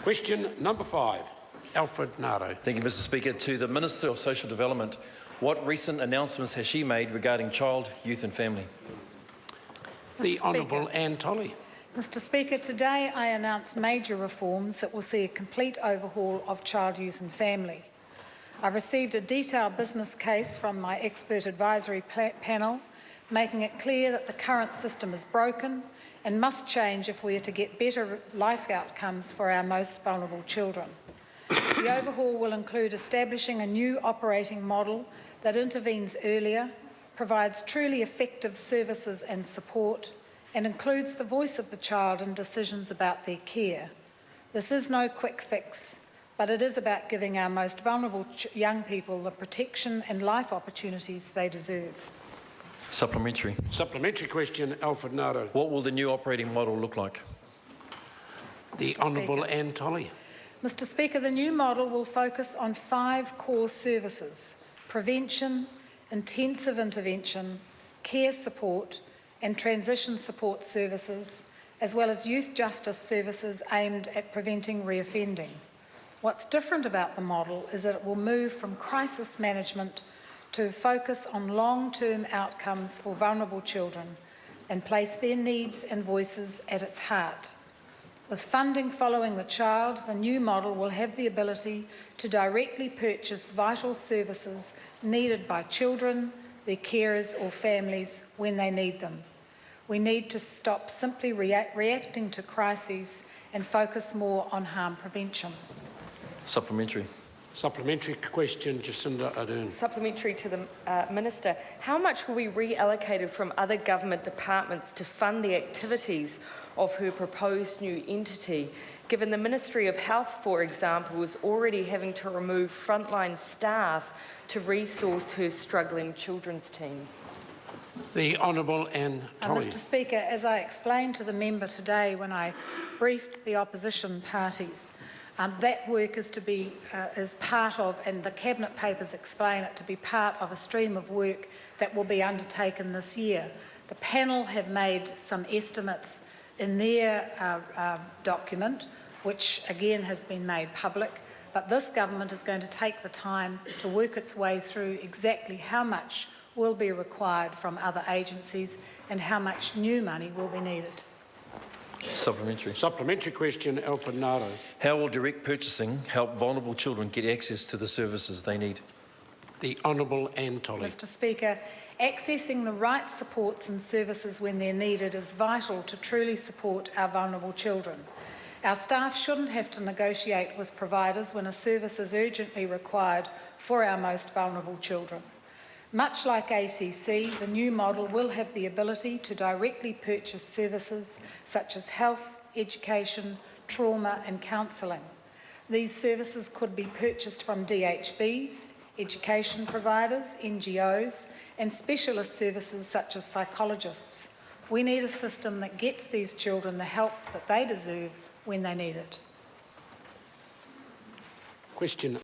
Question number 5, Alfred Ngaro. Thank you, Mr Speaker. To the Minister of Social Development, what recent announcements has she made regarding child, youth and family? The Honourable Anne Tolley. Mr Speaker, today I announced major reforms that will see a complete overhaul of child, youth and family. I've received a detailed business case from my expert advisory panel, making it clear that the current system is broken and must change if we are to get better life outcomes for our most vulnerable children. The overhaul will include establishing a new operating model that intervenes earlier, provides truly effective services and support, and includes the voice of the child in decisions about their care. This is no quick fix, but it is about giving our most vulnerable young people the protection and life opportunities they deserve. Supplementary. Supplementary question, Alfred Ngaro. What will the new operating model look like? The Honourable Anne Tolley. Mr Speaker, the new model will focus on 5 core services: prevention, intensive intervention, care support and transition support services, as well as youth justice services aimed at preventing reoffending. What's different about the model is that it will move from crisis management to focus on long-term outcomes for vulnerable children and place their needs and voices at its heart. With funding following the child, the new model will have the ability to directly purchase vital services needed by children, their carers or families when they need them. We need to stop simply reacting to crises and focus more on harm prevention. Supplementary. Supplementary question, Jacinda Ardern. Supplementary to the Minister. How much will be reallocated from other government departments to fund the activities of her proposed new entity, given the Ministry of Health, for example, is already having to remove frontline staff to resource her struggling children's teams? The Honourable Anne Tolley. Mr Speaker, as I explained to the member today when I briefed the opposition parties, that work is to be is part of, and the Cabinet papers explain it to be part of a stream of work that will be undertaken this year. The panel have made some estimates in their document, which again has been made public, but this government is going to take the time to work its way through exactly how much will be required from other agencies and how much new money will be needed. Supplementary. Supplementary question, Alfred Ngaro. How will direct purchasing help vulnerable children get access to the services they need? The Honourable Anne Tolley. Mr Speaker, accessing the right supports and services when they're needed is vital to truly support our vulnerable children. Our staff shouldn't have to negotiate with providers when a service is urgently required for our most vulnerable children. Much like ACC, the new model will have the ability to directly purchase services such as health, education, trauma and counselling. These services could be purchased from DHBs, education providers, NGOs and specialist services such as psychologists. We need a system that gets these children the help that they deserve when they need it. Question